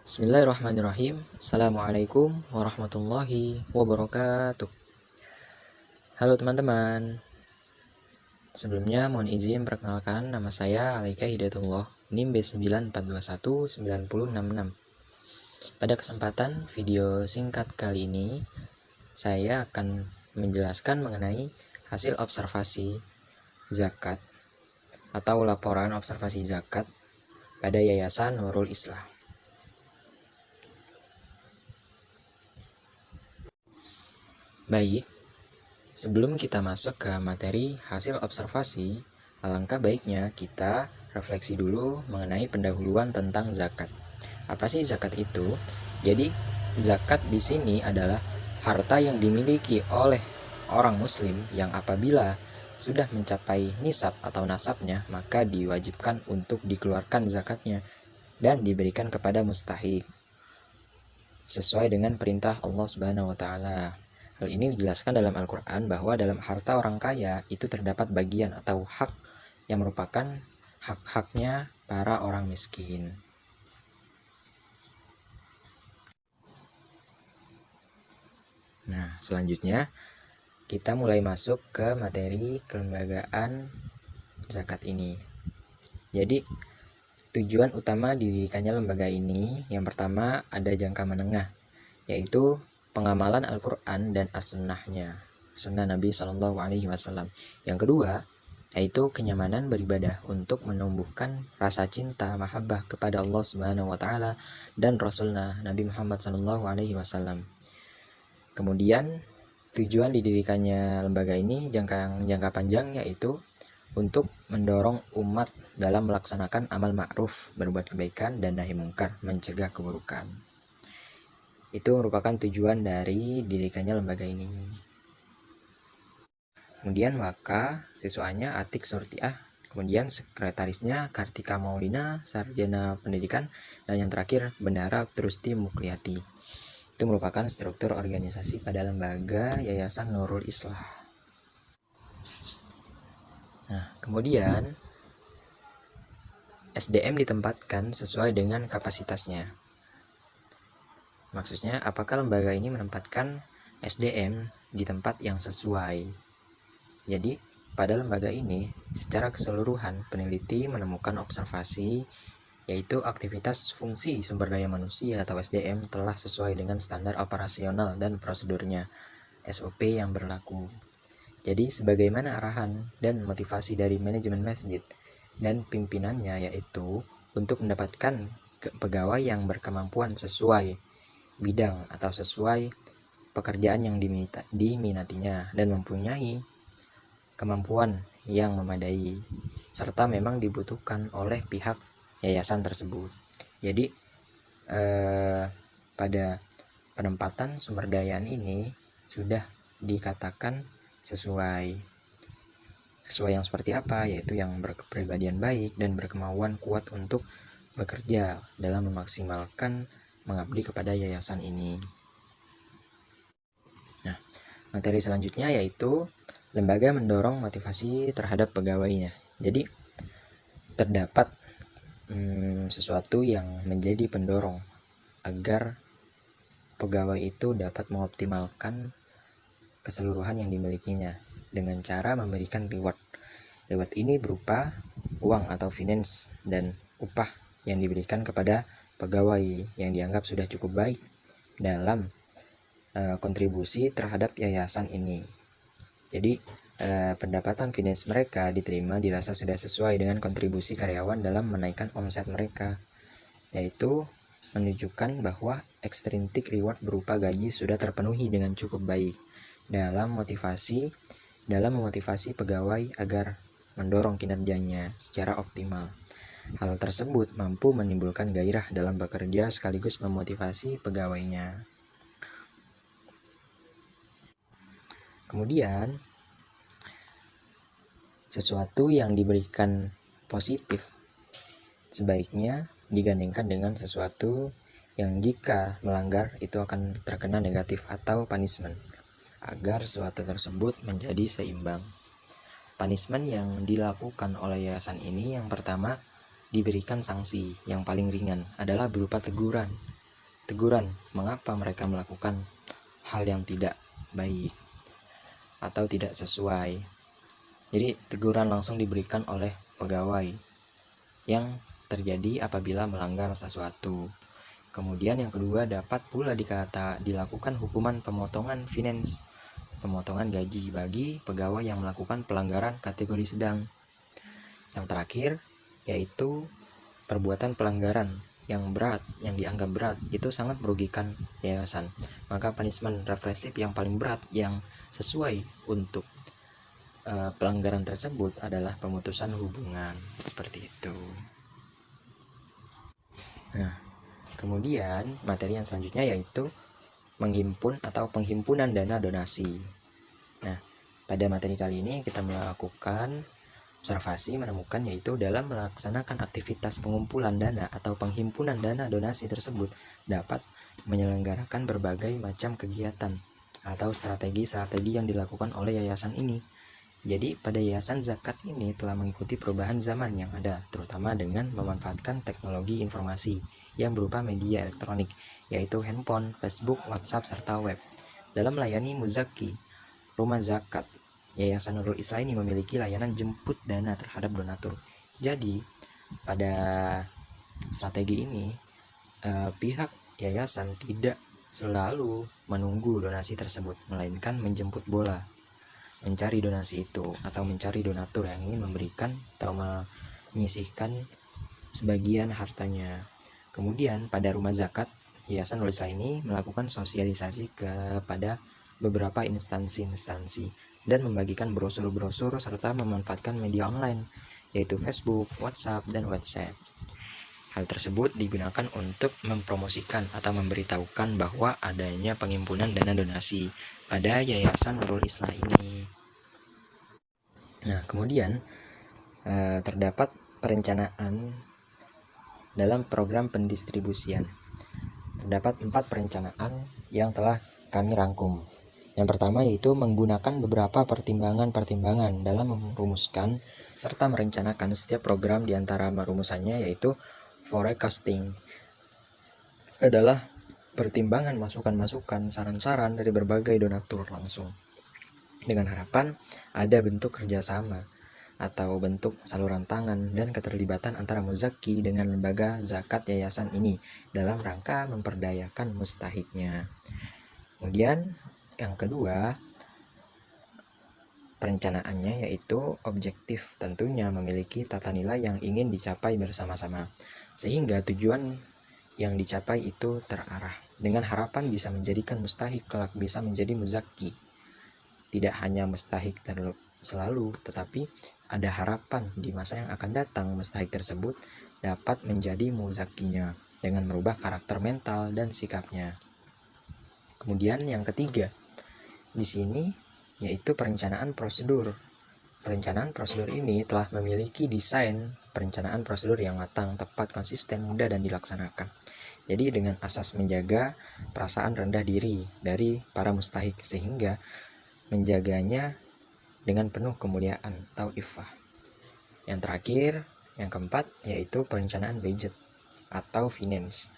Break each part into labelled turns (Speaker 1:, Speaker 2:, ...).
Speaker 1: Bismillahirrahmanirrahim. Assalamualaikum warahmatullahi wabarakatuh. Halo teman-teman. Sebelumnya mohon izin perkenalkan, nama saya Alaika Hidayatullah, NIM B9421966. Pada kesempatan video singkat kali ini, saya akan menjelaskan mengenai hasil observasi zakat atau laporan observasi zakat pada Yayasan Nurul Islah. Baik, sebelum kita masuk ke materi hasil observasi, alangkah baiknya kita refleksi dulu mengenai pendahuluan tentang zakat. Apa sih zakat itu? Jadi, zakat di sini adalah harta yang dimiliki oleh orang muslim yang apabila sudah mencapai nisab atau nasabnya, maka diwajibkan untuk dikeluarkan zakatnya dan diberikan kepada mustahik sesuai dengan perintah Allah Subhanahu wa taala. Hal ini dijelaskan dalam Al-Quran bahwa dalam harta orang kaya itu terdapat bagian atau hak yang merupakan hak-haknya para orang miskin. Nah, selanjutnya kita mulai masuk ke materi kelembagaan zakat ini. Jadi, tujuan utama didirikannya lembaga ini, yang pertama ada jangka menengah, yaitu pengamalan Al-Quran dan As-Sunnahnya, Sunnah Nabi SAW. Yang kedua, yaitu kenyamanan beribadah untuk menumbuhkan rasa cinta mahabbah kepada Allah Subhanahu wa taala dan Rasulnya Nabi Muhammad SAW. Kemudian tujuan didirikannya lembaga ini jangka panjang, yaitu untuk mendorong umat dalam melaksanakan amal ma'ruf, berbuat kebaikan, dan nahi mungkar, mencegah keburukan. Itu merupakan tujuan dari didirikannya lembaga ini. Kemudian Waka, siswanya Atik Surtiah, kemudian sekretarisnya Kartika Maulina, sarjana pendidikan, dan yang terakhir Bendara Trusti Mukliati. Itu merupakan struktur organisasi pada lembaga Yayasan Nurul Islah. Nah, kemudian SDM ditempatkan sesuai dengan kapasitasnya. Maksudnya, apakah lembaga ini menempatkan SDM di tempat yang sesuai? Jadi, pada lembaga ini, secara keseluruhan, peneliti menemukan observasi, yaitu aktivitas fungsi sumber daya manusia atau SDM telah sesuai dengan standar operasional dan prosedurnya, SOP yang berlaku. Jadi, sebagaimana arahan dan motivasi dari manajemen masjid dan pimpinannya, yaitu untuk mendapatkan pegawai yang berkemampuan sesuai bidang atau sesuai pekerjaan yang diminatinya dan mempunyai kemampuan yang memadai, serta memang dibutuhkan oleh pihak yayasan tersebut. Jadi pada penempatan sumber daya ini sudah dikatakan sesuai yang seperti apa, yaitu yang berkepribadian baik dan berkemauan kuat untuk bekerja dalam memaksimalkan mengabdi kepada yayasan ini. Nah, materi selanjutnya yaitu lembaga mendorong motivasi terhadap pegawainya. Jadi terdapat sesuatu yang menjadi pendorong agar pegawai itu dapat mengoptimalkan keseluruhan yang dimilikinya dengan cara memberikan reward. Reward ini berupa uang atau finance dan upah yang diberikan kepada pegawai yang dianggap sudah cukup baik dalam kontribusi terhadap yayasan ini. Jadi pendapatan finance mereka diterima dirasa sudah sesuai dengan kontribusi karyawan dalam menaikkan omset mereka, yaitu menunjukkan bahwa extrinsic reward berupa gaji sudah terpenuhi dengan cukup baik dalam memotivasi pegawai agar mendorong kinerjanya secara optimal. Hal tersebut mampu menimbulkan gairah dalam bekerja sekaligus memotivasi pegawainya. Kemudian, sesuatu yang diberikan positif sebaiknya digandingkan dengan sesuatu yang jika melanggar itu akan terkena negatif atau punishment, agar sesuatu tersebut menjadi seimbang. Punishment yang dilakukan oleh yayasan ini, yang pertama, diberikan sanksi yang paling ringan adalah berupa teguran teguran mengapa mereka melakukan hal yang tidak baik atau tidak sesuai. Jadi teguran langsung diberikan oleh pegawai yang terjadi apabila melanggar sesuatu. Kemudian yang kedua, dapat pula dilakukan hukuman pemotongan finance, pemotongan gaji bagi pegawai yang melakukan pelanggaran kategori sedang. Yang terakhir yaitu perbuatan pelanggaran yang berat, yang dianggap berat, itu sangat merugikan yayasan. Maka punishment represif yang paling berat yang sesuai untuk pelanggaran tersebut adalah pemutusan hubungan, seperti itu. Nah, kemudian materi yang selanjutnya yaitu menghimpun atau penghimpunan dana donasi. Nah, pada materi kali ini kita melakukan observasi menemukan yaitu dalam melaksanakan aktivitas pengumpulan dana atau penghimpunan dana donasi tersebut dapat menyelenggarakan berbagai macam kegiatan atau strategi-strategi yang dilakukan oleh yayasan ini. Jadi pada yayasan zakat ini telah mengikuti perubahan zaman yang ada, terutama dengan memanfaatkan teknologi informasi yang berupa media elektronik, yaitu handphone, Facebook, WhatsApp, serta web. Dalam melayani muzaki, rumah zakat, Yayasan Nurul Islah ini memiliki layanan jemput dana terhadap donatur. Jadi pada strategi ini pihak yayasan tidak selalu menunggu donasi tersebut, melainkan menjemput bola, mencari donasi itu atau mencari donatur yang ingin memberikan atau menyisihkan sebagian hartanya. Kemudian pada rumah zakat, Yayasan Nurul Islah ini melakukan sosialisasi kepada beberapa instansi-instansi dan membagikan brosur-brosur serta memanfaatkan media online yaitu Facebook, WhatsApp, dan WhatsApp. Hal tersebut digunakan untuk mempromosikan atau memberitahukan bahwa adanya pengimpunan dana donasi pada Yayasan Nurul Islah ini. Nah, kemudian terdapat perencanaan dalam program pendistribusian. Terdapat 4 perencanaan yang telah kami rangkum. Yang pertama yaitu menggunakan beberapa pertimbangan-pertimbangan dalam merumuskan serta merencanakan setiap program. Di antara rumusannya yaitu forecasting, adalah pertimbangan masukan-masukan, saran-saran dari berbagai donatur langsung dengan harapan ada bentuk kerjasama atau bentuk saluran tangan dan keterlibatan antara muzaki dengan lembaga zakat yayasan ini dalam rangka memperdayakan mustahiknya. Kemudian yang kedua, perencanaannya yaitu objektif, tentunya memiliki tata nilai yang ingin dicapai bersama-sama sehingga tujuan yang dicapai itu terarah dengan harapan bisa menjadikan mustahik kelak bisa menjadi muzaki. Tidak hanya mustahik selalu, tetapi ada harapan di masa yang akan datang mustahik tersebut dapat menjadi muzakinya dengan merubah karakter mental dan sikapnya. Kemudian yang ketiga di sini yaitu perencanaan prosedur. Perencanaan prosedur ini telah memiliki desain perencanaan prosedur yang matang, tepat, konsisten, mudah, dan dilaksanakan. Jadi dengan asas menjaga perasaan rendah diri dari para mustahik sehingga menjaganya dengan penuh kemuliaan atau iffah. Yang terakhir, yang keempat, yaitu perencanaan budget atau finance.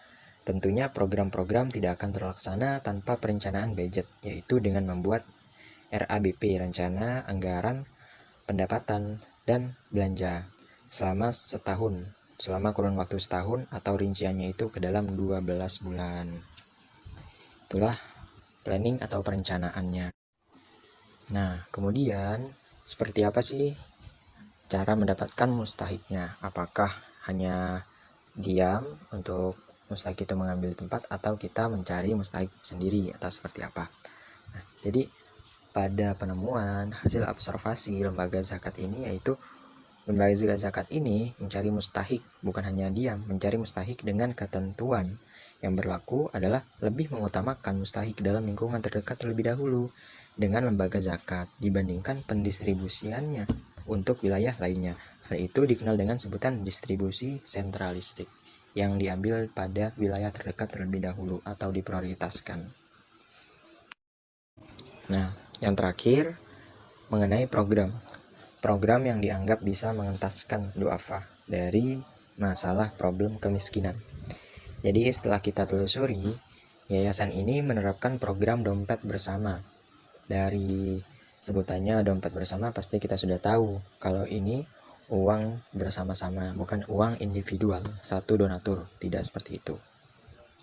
Speaker 1: Tentunya program-program tidak akan terlaksana tanpa perencanaan budget, yaitu dengan membuat RABP, rencana anggaran pendapatan dan belanja selama kurun waktu setahun atau rinciannya itu ke dalam 12 bulan. Itulah planning atau perencanaannya. Nah, kemudian seperti apa sih cara mendapatkan mustahiknya? Apakah hanya diam untuk mustahik itu mengambil tempat atau kita mencari mustahik sendiri atau seperti apa? Nah, jadi pada penemuan hasil observasi lembaga zakat ini yaitu lembaga zakat ini mencari mustahik, bukan hanya diam, mencari mustahik dengan ketentuan yang berlaku adalah lebih mengutamakan mustahik dalam lingkungan terdekat terlebih dahulu dengan lembaga zakat dibandingkan pendistribusiannya untuk wilayah lainnya. Hal itu dikenal dengan sebutan distribusi sentralistik yang diambil pada wilayah terdekat terlebih dahulu atau diprioritaskan. Nah, yang terakhir mengenai program yang dianggap bisa mengentaskan du'afa dari masalah problem kemiskinan. Jadi setelah kita telusuri, yayasan ini menerapkan program dompet bersama. Dari sebutannya dompet bersama pasti kita sudah tahu kalau ini uang bersama-sama, bukan uang individual, satu donatur, tidak seperti itu.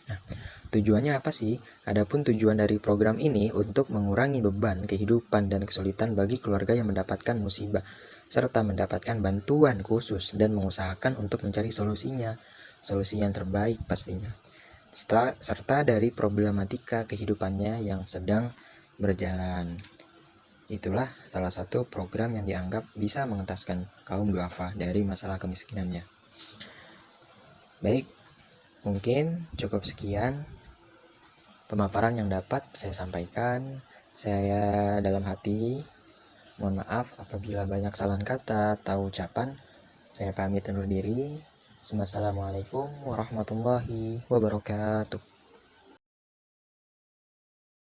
Speaker 1: Nah, tujuannya apa sih? Adapun tujuan dari program ini untuk mengurangi beban kehidupan dan kesulitan bagi keluarga yang mendapatkan musibah, serta mendapatkan bantuan khusus dan mengusahakan untuk mencari solusi yang terbaik pastinya. Serta dari problematika kehidupannya yang sedang berjalan. Itulah salah satu program yang dianggap bisa mengentaskan kaum duafa dari masalah kemiskinannya. Baik, mungkin cukup sekian pemaparan yang dapat saya sampaikan. Saya dalam hati mohon maaf apabila banyak kesalahan kata atau ucapan. Saya pamit undur diri. Wassalamualaikum warahmatullahi wabarakatuh.